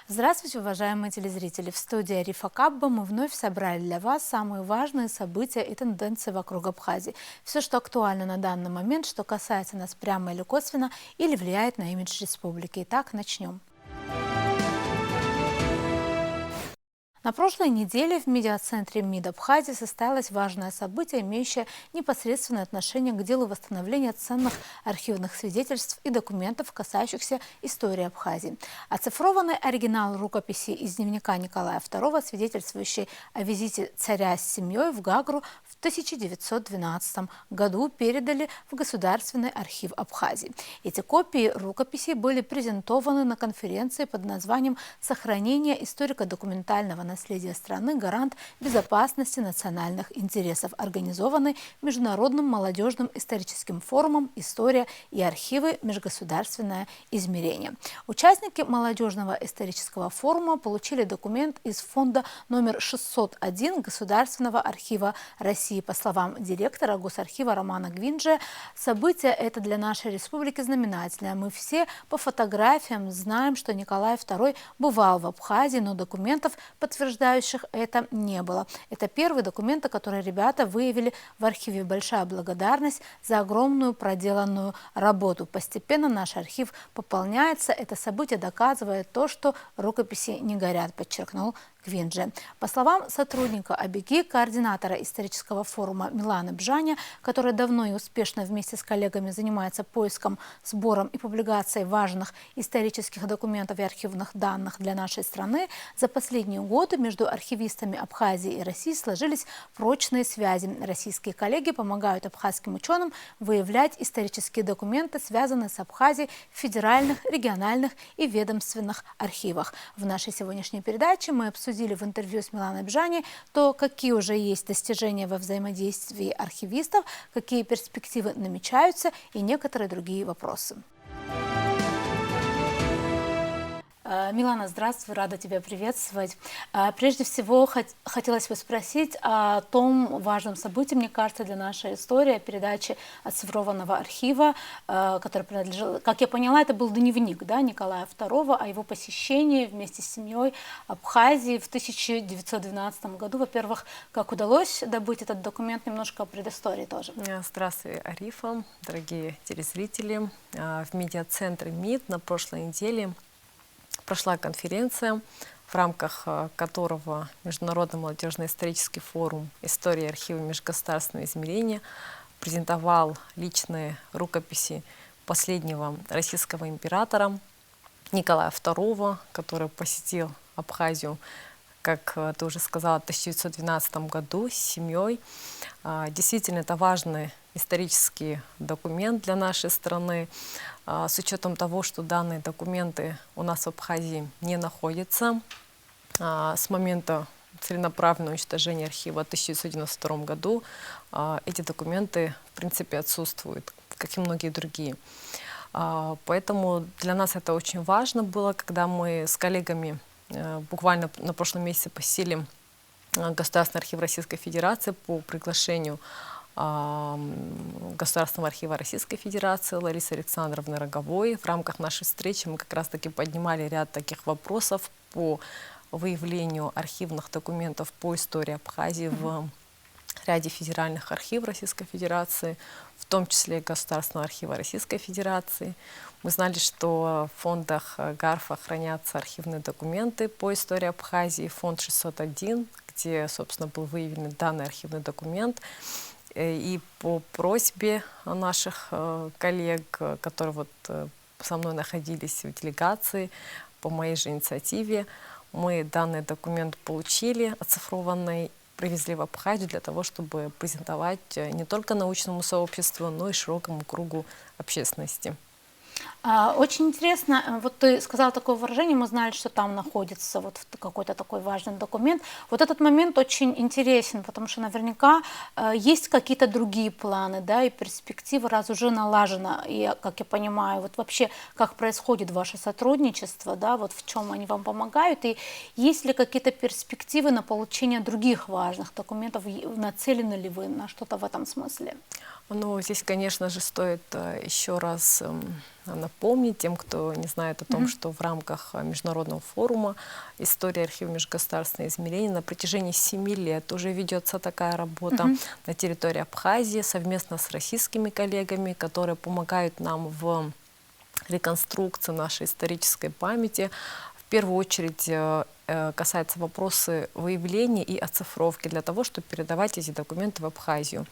Здравствуйте, уважаемые телезрители! В студии Арифа Кабба мы вновь собрали для вас самые важные события и тенденции вокруг Абхазии. Все, что актуально на данный момент, что касается нас прямо или косвенно, или влияет на имидж республики. Итак, начнем. На прошлой неделе в медиацентре МИД Абхазии состоялось важное событие, имеющее непосредственное отношение к делу восстановления ценных архивных свидетельств и документов, касающихся истории Абхазии. Оцифрованный оригинал рукописи из дневника Николая II, свидетельствующий о визите царя с семьей в Гагру в 1912 году, передали в Государственный архив Абхазии. Эти копии рукописей были презентованы на конференции под названием «Сохранение историко-документального наследия страны, гарант безопасности национальных интересов», организованной Международным молодежным историческим форумом «История и архивы. Межгосударственное измерение». Участники молодежного исторического форума получили документ из фонда номер 601 Государственного архива России. По словам директора Госархива Романа Гвинджия, событие это для нашей республики знаменательное. Мы все по фотографиям знаем, что Николай II бывал в Абхазии, но документов, подтверждающих это, не было. Это первые документы, которые ребята выявили в архиве. Большая благодарность за огромную проделанную работу. Постепенно наш архив пополняется. Это событие доказывает то, что рукописи не горят, подчеркнул Гвинджи. По словам сотрудника АБГИ, координатора исторического форума Миланы Бжаня, которая давно и успешно вместе с коллегами занимается поиском, сбором и публикацией важных исторических документов и архивных данных для нашей страны, за последние годы между архивистами Абхазии и России сложились прочные связи. Российские коллеги помогают абхазским ученым выявлять исторические документы, связанные с Абхазией в федеральных, региональных и ведомственных архивах. В нашей сегодняшней передаче мы обсудили в интервью с Миланой Бжани то, какие уже есть достижения во взаимодействии архивистов, какие перспективы намечаются и некоторые другие вопросы. Милана, здравствуй, рада тебя приветствовать. Прежде всего, хотелось бы спросить о том важном событии, мне кажется, для нашей истории, о передаче оцифрованного архива, который принадлежал, как я поняла, это был дневник, да, Николая II, о его посещении вместе с семьей Абхазии в 1912 году. Во-первых, как удалось добыть этот документ, немножко о предыстории тоже. Здравствуй, Арифа, дорогие телезрители. В медиацентре МИД на прошлой неделе прошла конференция, в рамках которого Международный молодежно-исторический форум «История и архивы. Межгосударственного измерения» презентовал личные рукописи последнего российского императора Николая II, который посетил Абхазию, как ты уже сказала, в 1912 году с семьей. Действительно, это важный исторический документ для нашей страны, с учетом того, что данные документы у нас в Абхазии не находятся. С момента целенаправленного уничтожения архива в 1992 году эти документы, в принципе, отсутствуют, как и многие другие. Поэтому для нас это очень важно было, когда мы с коллегами буквально на прошлом месяце посетили Государственный архив Российской Федерации по приглашению Государственного архива Российской Федерации Ларисы Александровны Роговой. В рамках нашей встречи мы как раз-таки поднимали ряд таких вопросов по выявлению архивных документов по истории Абхазии в ряде федеральных архивов Российской Федерации, в том числе Государственного архива Российской Федерации. Мы знали, что в фондах ГАРФа хранятся архивные документы по истории Абхазии, фонд 601, где, собственно, был выявлен данный архивный документ. И по просьбе наших коллег, которые вот со мной находились в делегации, по моей же инициативе, мы данный документ получили, оцифрованный, привезли в Абхазию для того, чтобы презентовать не только научному сообществу, но и широкому кругу общественности. Очень интересно, вот ты сказала такое выражение, мы знали, что там находится вот какой-то такой важный документ. Вот этот момент очень интересен, потому что наверняка есть какие-то другие планы, да, и перспективы, раз уже налажено, и, как я понимаю, вот вообще, как происходит ваше сотрудничество, да, вот в чем они вам помогают, и есть ли какие-то перспективы на получение других важных документов, нацелены ли вы на что-то в этом смысле? Ну, здесь, конечно же, стоит еще раз напомнить тем, кто не знает о том, что в рамках Международного форума «История архива межгосударственного измерения» на протяжении 7 лет уже ведется такая работа на территории Абхазии совместно с российскими коллегами, которые помогают нам в реконструкции нашей исторической памяти. В первую очередь касается вопросы выявления и оцифровки для того, чтобы передавать эти документы в Абхазию.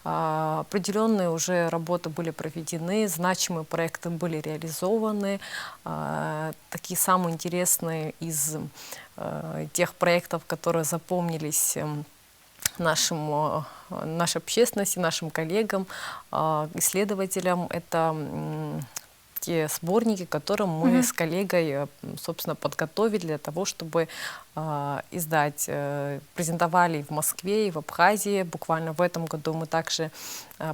Определенные уже работы были проведены, значимые проекты были реализованы. Такие самые интересные из тех проектов, которые запомнились нашей общественности, нашим коллегам, исследователям, это те сборники, которые мы с коллегой, собственно, подготовили для того, чтобы издать. Презентовали и в Москве, и в Абхазии. Буквально в этом году мы также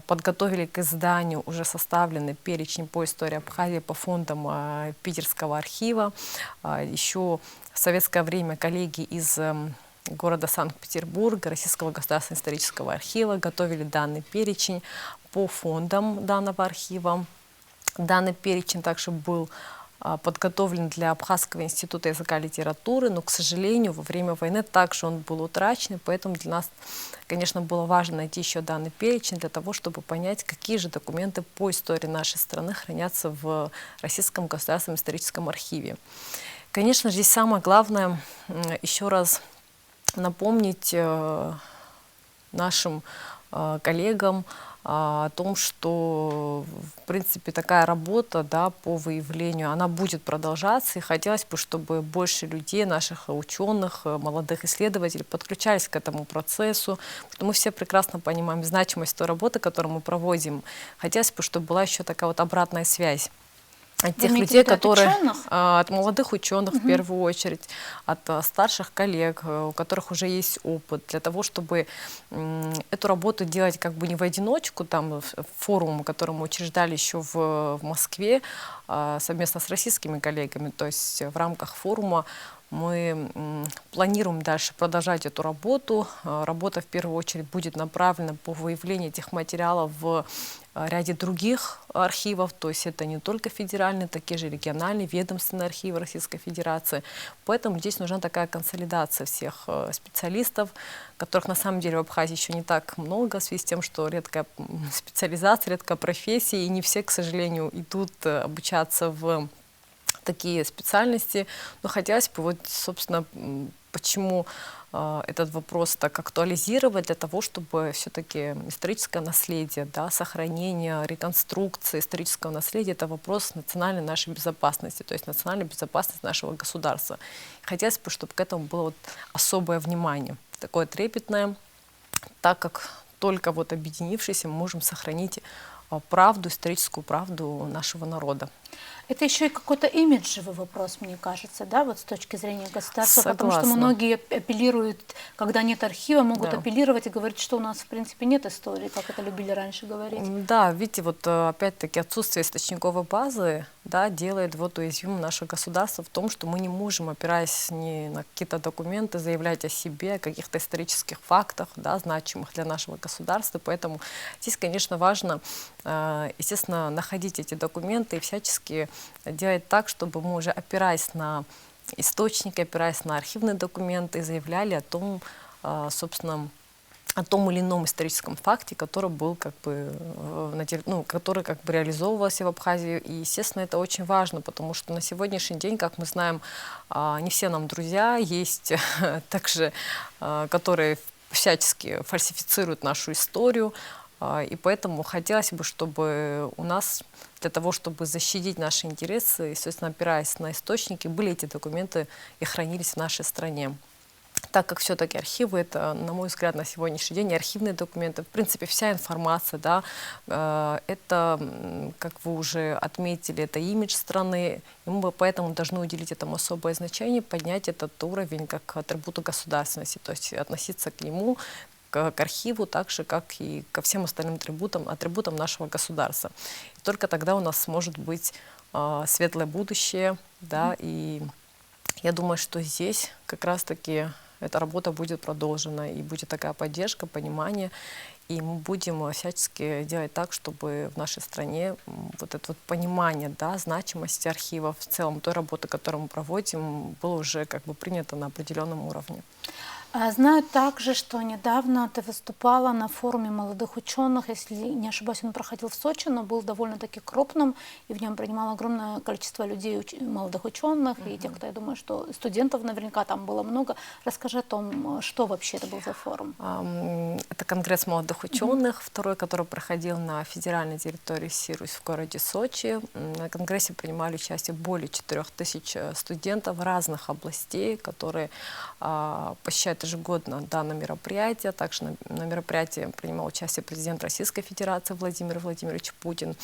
подготовили к изданию уже составленный перечень по истории Абхазии по фондам Питерского архива. Еще в советское время коллеги из города Санкт-Петербурга, Российского государственного исторического архива готовили данный перечень по фондам данного архива. Данный перечень также был подготовлен для Абхазского института языка и литературы, но, к сожалению, во время войны также он был утрачен, поэтому для нас, конечно, было важно найти еще данный перечень для того, чтобы понять, какие же документы по истории нашей страны хранятся в Российском государственном историческом архиве. Конечно, здесь самое главное еще раз напомнить нашим коллегам о том, что, в принципе, такая работа, да, по выявлению, она будет продолжаться, и хотелось бы, чтобы больше людей, наших ученых, молодых исследователей подключались к этому процессу, потому что мы все прекрасно понимаем значимость той работы, которую мы проводим. Хотелось бы, чтобы была еще такая вот обратная связь от тех людей, которые от молодых ученых в первую очередь, от старших коллег, у которых уже есть опыт, для того, чтобы эту работу делать как бы не в одиночку, там форум, который мы учреждали еще в Москве совместно с российскими коллегами, то есть в рамках форума мы планируем дальше продолжать эту работу. Работа в первую очередь будет направлена по выявлению этих материалов в ряде других архивов, то есть это не только федеральные, такие же региональные, ведомственные архивы Российской Федерации. Поэтому здесь нужна такая консолидация всех специалистов, которых на самом деле в Абхазии еще не так много, в связи с тем, что редкая специализация, редкая профессия, и не все, к сожалению, идут обучаться в такие специальности. Но хотелось бы, вот, собственно, почему этот вопрос так актуализировать, для того, чтобы все-таки историческое наследие, да, сохранение, реконструкция исторического наследия — это вопрос национальной нашей безопасности, то есть национальной безопасности нашего государства. Хотелось бы, чтобы к этому было вот особое внимание, такое трепетное, так как только вот объединившись, мы можем сохранить правду, историческую правду нашего народа. Это еще и какой-то имиджевый вопрос, мне кажется, да, вот с точки зрения государства, Согласна. потому что многие апеллируют, когда нет архива, могут Да. апеллировать и говорить, что у нас, в принципе, нет истории, как это любили раньше говорить. Да, видите, вот опять-таки отсутствие источниковой базы, да, делает вот уязвимым наше государство в том, что мы не можем, опираясь не на какие-то документы, заявлять о себе, о каких-то исторических фактах, да, значимых для нашего государства. Поэтому здесь, конечно, важно, естественно, находить эти документы и всячески делать так, чтобы мы уже, опираясь на источники, опираясь на архивные документы, заявляли о том, собственно, о том или ином историческом факте, который был как бы, который как бы реализовывался в Абхазии. И, естественно, это очень важно, потому что на сегодняшний день, как мы знаем, не все нам друзья, есть также, которые всячески фальсифицируют нашу историю. И поэтому хотелось бы, чтобы у нас, для того, чтобы защитить наши интересы, естественно, опираясь на источники, были эти документы и хранились в нашей стране. Так как все-таки архивы — это, на мой взгляд, на сегодняшний день архивные документы, в принципе, вся информация, да, это, как вы уже отметили, это имидж страны, и мы поэтому должны уделить этому особое значение, поднять этот уровень как атрибуту государственности, то есть относиться к нему, к архиву, так же, как и ко всем остальным атрибутам нашего государства. И только тогда у нас может быть светлое будущее, да, и я думаю, что здесь как раз-таки эта работа будет продолжена, и будет такая поддержка, понимание. И мы будем всячески делать так, чтобы в нашей стране вот это вот понимание, да, значимости архивов, в целом той работы, которую мы проводим, было уже как бы принято на определенном уровне. Знаю также, что недавно ты выступала на форуме молодых ученых, если не ошибаюсь, он проходил в Сочи, но был довольно-таки крупным, и в нем принимало огромное количество людей, молодых ученых, и тех, кто, я думаю, что студентов наверняка там было много. Расскажи о том, что вообще это был за форум. Это конгресс молодых ученых, второй, который проходил на федеральной территории СИРУС в городе Сочи. На конгрессе принимали участие более 4000 студентов разных областей, которые посещают ежегодно данное мероприятие. Также на мероприятии принимал участие президент Российской Федерации Владимир Владимирович Путин,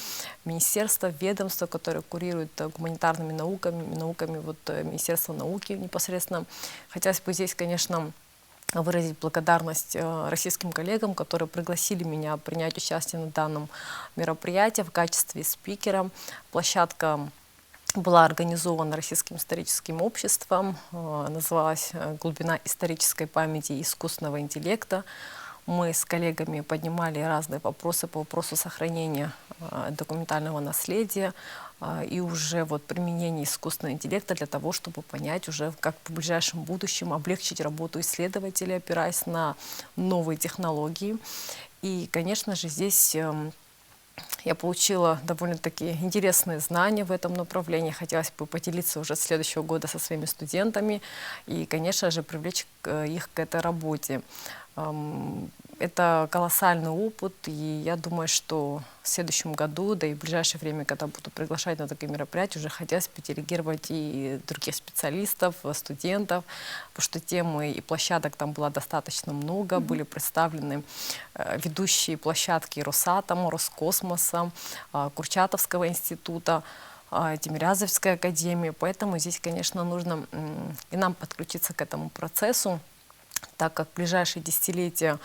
министерство, ведомство, которое курирует гуманитарными науками вот, Министерство науки непосредственно. Хотелось бы здесь, конечно, выразить благодарность российским коллегам, которые пригласили меня принять участие на данном мероприятии в качестве спикера. Площадка была организована Российским историческим обществом, называлась «Глубина исторической памяти и искусственного интеллекта». Мы с коллегами поднимали разные вопросы по вопросу сохранения документального наследия и уже вот применения искусственного интеллекта для того, чтобы понять уже, как в ближайшем будущем облегчить работу исследователей, опираясь на новые технологии. И, конечно же, здесь я получила довольно-таки интересные знания в этом направлении. Хотелось бы поделиться уже с следующего года со своими студентами и, конечно же, привлечь их к этой работе. Это колоссальный опыт, и я думаю, что в следующем году, да и в ближайшее время, когда буду приглашать на такие мероприятия, уже хотелось бы делегировать и других специалистов, студентов, потому что темы и площадок там было достаточно много, были представлены ведущие площадки Росатома, Роскосмоса, Курчатовского института, Тимирязевской академии, поэтому здесь, конечно, нужно и нам подключиться к этому процессу, так как в ближайшие десятилетия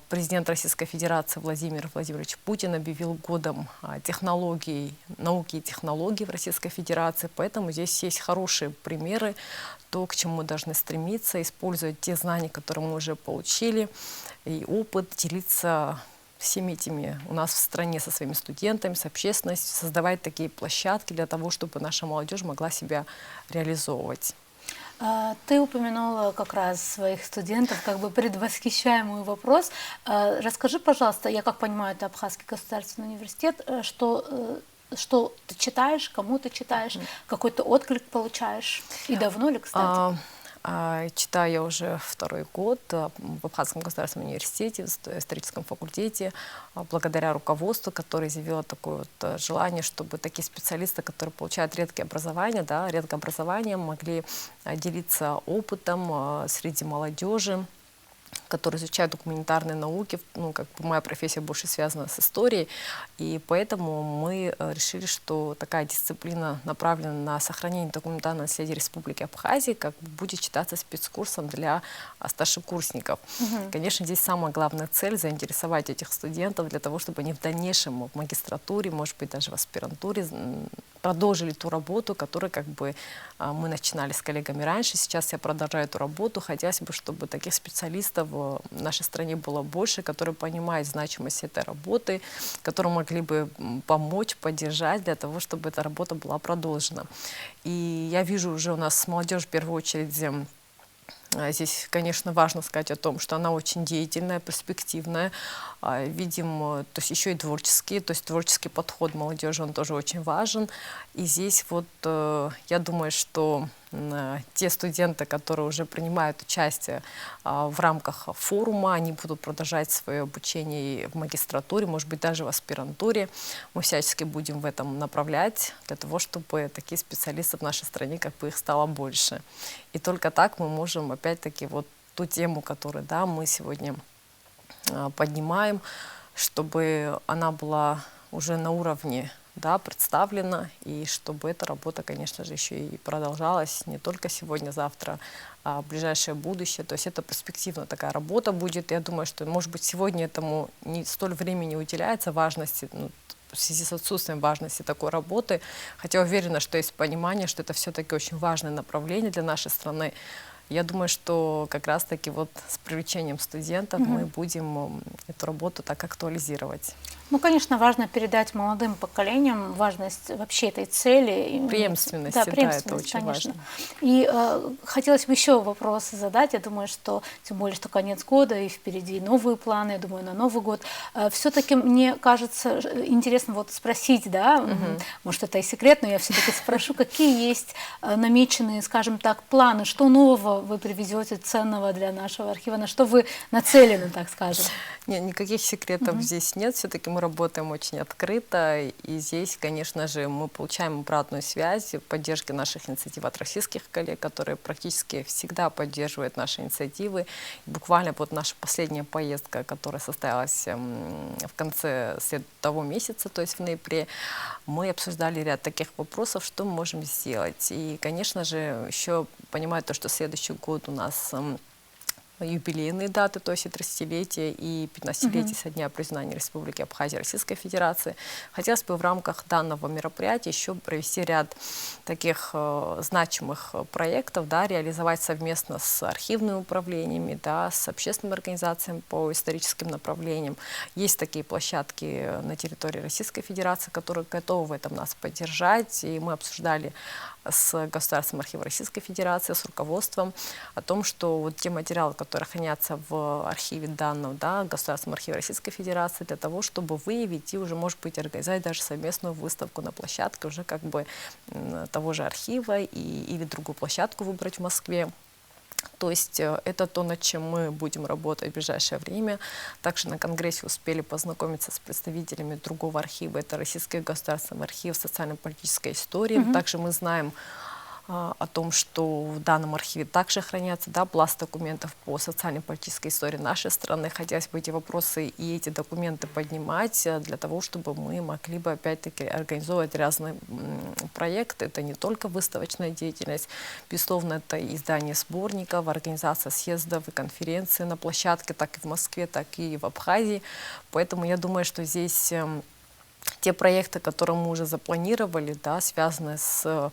президент Российской Федерации Владимир Владимирович Путин объявил годом технологий, науки и технологий в Российской Федерации. Поэтому здесь есть хорошие примеры, то, к чему мы должны стремиться, использовать те знания, которые мы уже получили, и опыт, делиться всеми этими у нас в стране со своими студентами, с общественностью, создавать такие площадки для того, чтобы наша молодежь могла себя реализовывать. Ты упомянула как раз своих студентов, как бы предвосхищая мой вопрос. Расскажи, пожалуйста, я как понимаю, это Абхазский государственный университет, что ты читаешь, кому ты читаешь, какой-то отклик получаешь? И давно ли, кстати? Читаю я уже второй год в Абхазском государственном университете, в историческом факультете, благодаря руководству, которое изъявило такое вот желание, чтобы такие специалисты, которые получают редкое образование, могли делиться опытом среди молодежи, которые изучают гуманитарные науки. Ну, как бы моя профессия больше связана с историей, и поэтому мы решили, что такая дисциплина направлена на сохранение документального наследия Республики Абхазия, как бы будет считаться спецкурсом для старшекурсников. Конечно, здесь самая главная цель — заинтересовать этих студентов для того, чтобы они в дальнейшем в магистратуре, может быть, даже в аспирантуре продолжили ту работу, которую как бы мы начинали с коллегами раньше. Сейчас я продолжаю эту работу. Хотелось бы, чтобы таких специалистов в нашей стране было больше, которые понимают значимость этой работы, которые могли бы помочь, поддержать для того, чтобы эта работа была продолжена. И я вижу уже у нас молодежь в первую очередь. Здесь, конечно, важно сказать о том, что она очень деятельная, перспективная. Видим, то есть еще и творческий, то есть творческий подход молодежи, он тоже очень важен. И здесь вот я думаю, что те студенты, которые уже принимают участие в рамках форума, они будут продолжать свое обучение и в магистратуре, может быть, даже в аспирантуре. Мы всячески будем в этом направлять, для того, чтобы такие специалисты в нашей стране, как бы их стало больше. И только так мы можем, опять-таки, вот ту тему, которую, да, мы сегодня поднимаем, чтобы она была уже на уровне, да, представлена, и чтобы эта работа, конечно же, еще и продолжалась не только сегодня, завтра, а в ближайшее будущее. То есть это перспективная такая работа будет. Я думаю, что, может быть, сегодня этому не столь времени уделяется важности, ну, в связи с отсутствием важности такой работы, хотя уверена, что есть понимание, что это все-таки очень важное направление для нашей страны. Я думаю, что как раз-таки вот с привлечением студентов мы будем эту работу так актуализировать. Ну, конечно, важно передать молодым поколениям важность вообще этой цели. Преемственности, да, это очень конечно. важно. И хотелось бы еще вопрос задать. Я думаю, что тем более, что конец года и впереди новые планы, я думаю, на Новый год. Все-таки мне кажется интересно вот спросить, да, может, это и секрет, но я все-таки спрошу, какие есть намеченные, скажем так, планы, что нового вы привезете ценного для нашего архива, на что вы нацелены, так скажем? Нет, никаких секретов здесь нет. Все-таки мы работаем очень открыто. И здесь, конечно же, мы получаем обратную связь, поддержки наших инициатив от российских коллег, которые практически всегда поддерживают наши инициативы. И буквально вот наша последняя поездка, которая состоялась в конце того месяца, то есть в ноябре, мы обсуждали ряд таких вопросов, что мы можем сделать. И, конечно же, еще понимаю то, что следующий год у нас юбилейные даты, то есть и 30-летие, и 15-летие со дня признания Республики Абхазия Российской Федерации. Хотелось бы в рамках данного мероприятия еще провести ряд таких значимых проектов, да, реализовать совместно с архивными управлениями, да, с общественными организациями по историческим направлениям. Есть такие площадки на территории Российской Федерации, которые готовы в этом нас поддержать, и мы обсуждали с Государственным архивом Российской Федерации, с руководством о том, что вот те материалы, которые хранятся в архиве данного, да, Государственном архиве Российской Федерации, для того, чтобы выявить и уже, может быть, организовать даже совместную выставку на площадке уже как бы того же архива или другую площадку выбрать в Москве. То есть это то, над чем мы будем работать в ближайшее время. Также на Конгрессе успели познакомиться с представителями другого архива. Это Российский государственный архив социально-политической истории. Также мы знаем о том, что в данном архиве также хранятся, да, пласт документов по социально-политической истории нашей страны. Хотелось бы эти вопросы и эти документы поднимать для того, чтобы мы могли бы опять-таки организовывать разные проекты. Это не только выставочная деятельность, безусловно, это издание сборников, организация съездов и конференций на площадке, так и в Москве, так и в Абхазии. Поэтому я думаю, что здесь те проекты, которые мы уже запланировали, да, связанные с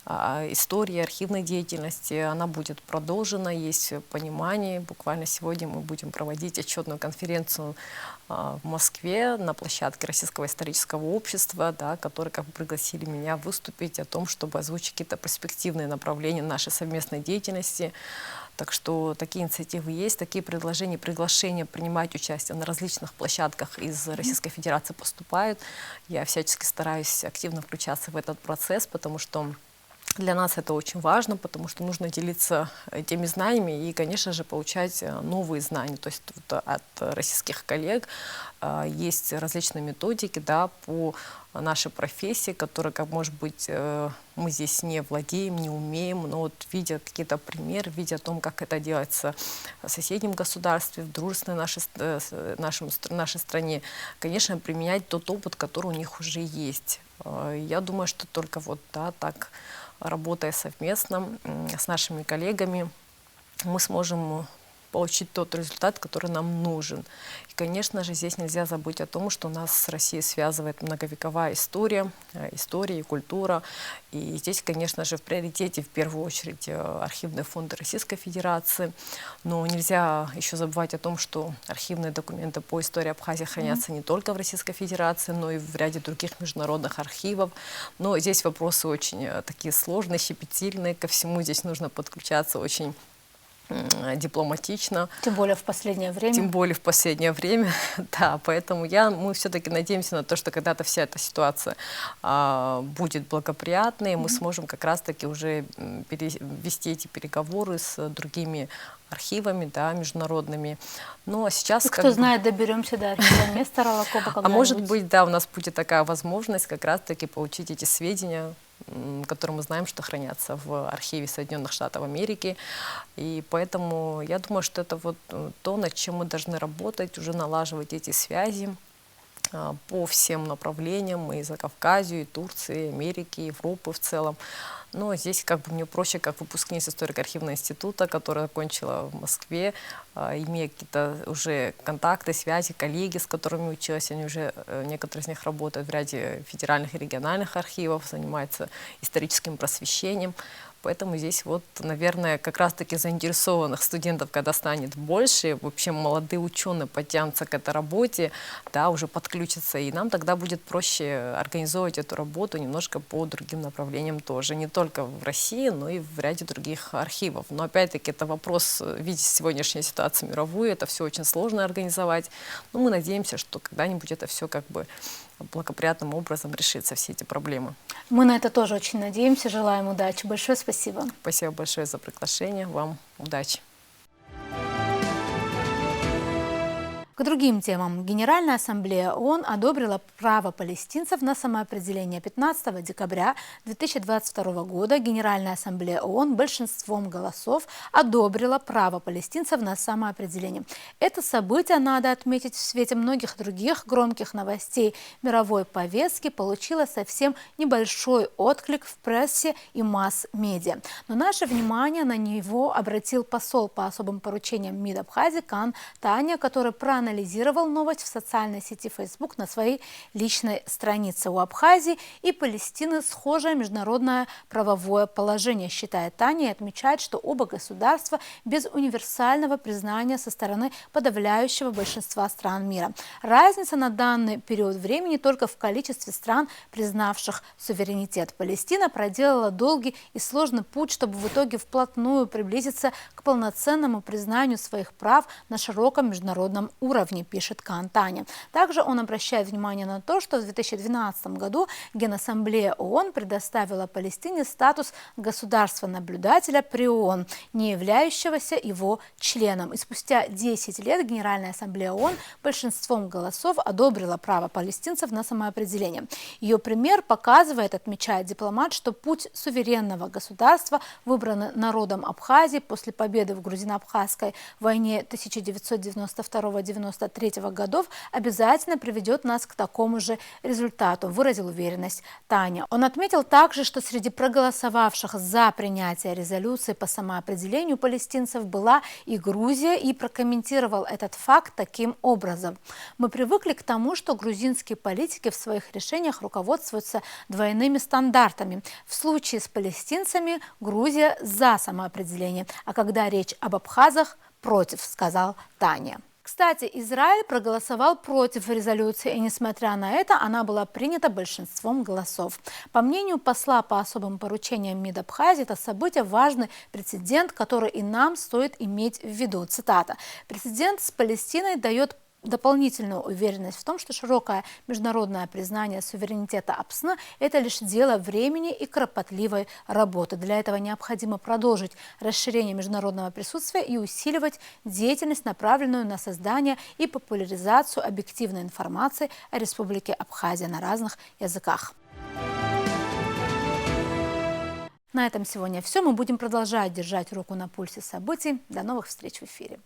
истории архивной деятельности, она будет продолжена, есть понимание. Буквально сегодня мы будем проводить отчетную конференцию в Москве на площадке Российского исторического общества, да, которые как бы пригласили меня выступить о том, чтобы озвучить какие-то перспективные направления нашей совместной деятельности. Так что такие инициативы есть, такие предложения, приглашения принимать участие на различных площадках из Российской Федерации поступают. Я всячески стараюсь активно включаться в этот процесс, потому что для нас это очень важно, потому что нужно делиться теми знаниями и, конечно же, получать новые знания. То есть от российских коллег есть различные методики, да, по нашей профессии, которые, как может быть, мы здесь не владеем, не умеем, но вот видя какие-то примеры, видя о том, как это делается в соседнем государстве, в дружественной нашей стране, конечно, применять тот опыт, который у них уже есть. Я думаю, что только вот, да, так, работая совместно с нашими коллегами, мы сможем получить тот результат, который нам нужен. И, конечно же, здесь нельзя забыть о том, что нас с Россией связывает многовековая история и культура. И здесь, конечно же, в приоритете в первую очередь архивные фонды Российской Федерации. Но нельзя еще забывать о том, что архивные документы по истории Абхазии хранятся не только в Российской Федерации, но и в ряде других международных архивов. Но здесь вопросы очень такие сложные, щепетильные. Ко всему здесь нужно подключаться очень дипломатично. Тем более в последнее время. Тем более в последнее время, да. Поэтому мы все-таки надеемся на то, что когда-то вся эта ситуация будет благоприятной, и мы сможем как раз-таки уже вести эти переговоры с другими архивами, да, международными. Ну, а сейчас... Кто знает, доберемся до архива Нестора Лакоба когда-нибудь. А может быть, да, у нас будет такая возможность как раз-таки получить эти сведения, которые мы знаем, что хранятся в архиве Соединенных Штатов Америки. И поэтому я думаю, что это вот то, над чем мы должны работать, уже налаживать эти связи по всем направлениям, и Закавказью, и Турции, и Америки, и Европы в целом. Но здесь как бы мне проще, как выпускница историко-архивного института, которая окончила в Москве, имея какие-то уже контакты, связи, коллеги, с которыми училась, они уже, некоторые из них работают в ряде федеральных и региональных архивов, занимаются историческим просвещением. Поэтому здесь вот, наверное, как раз-таки заинтересованных студентов, когда станет больше, вообще молодые ученые потянутся к этой работе, да, уже подключатся, и нам тогда будет проще организовывать эту работу немножко по другим направлениям тоже, не только в России, но и в ряде других архивов. Но опять-таки это вопрос, видите, сегодняшней ситуации мировой, это все очень сложно организовать, но мы надеемся, что когда-нибудь это все как бы благоприятным образом решится, все эти проблемы. Мы на это тоже очень надеемся, желаем удачи. Большое спасибо. Спасибо большое за приглашение, вам удачи. К другим темам. Генеральная ассамблея ООН одобрила право палестинцев на самоопределение. 15 декабря 2022 года Генеральная ассамблея ООН большинством голосов одобрила право палестинцев на самоопределение. Это событие, надо отметить, в свете многих других громких новостей мировой повестки получило совсем небольшой отклик в прессе и масс-медиа. Но наше внимание на него обратил посол по особым поручениям МИД Абхазии Кан Таня, который проанализировал новость в социальной сети Facebook на своей личной странице. У Абхазии и Палестины схожее международное правовое положение, считает Таня, и отмечает, что оба государства без универсального признания со стороны подавляющего большинства стран мира. Разница на данный период времени только в количестве стран, признавших суверенитет. Палестина проделала долгий и сложный путь, чтобы в итоге вплотную приблизиться к полноценному признанию своих прав на широком международном уровне, пишет Кан Таня. Также он обращает внимание на то, что в 2012 году Генассамблея ООН предоставила Палестине статус государства-наблюдателя при ООН, не являющегося его членом. И спустя 10 лет Генеральная ассамблея ООН большинством голосов одобрила право палестинцев на самоопределение. Ее пример показывает, отмечает дипломат, что путь суверенного государства, выбранный народом Абхазии после победы в грузино-абхазской войне 1992-93 годов, обязательно приведет нас к такому же результату, выразил уверенность Таня. Он отметил также, что среди проголосовавших за принятие резолюции по самоопределению палестинцев была и Грузия, и прокомментировал этот факт таким образом. Мы привыкли к тому, что грузинские политики в своих решениях руководствуются двойными стандартами. В случае с палестинцами Грузия за самоопределение, а когда речь об абхазах – против, сказал Таня. Кстати, Израиль проголосовал против резолюции, и несмотря на это, она была принята большинством голосов. По мнению посла по особым поручениям МИД Абхазии, это событие важный прецедент, который и нам стоит иметь в виду. Цитата. «Прецедент с Палестиной дает дополнительную уверенность в том, что широкое международное признание суверенитета АПСН – это лишь дело времени и кропотливой работы. Для этого необходимо продолжить расширение международного присутствия и усиливать деятельность, направленную на создание и популяризацию объективной информации о Республике Абхазия на разных языках». На этом сегодня все. Мы будем продолжать держать руку на пульсе событий. До новых встреч в эфире.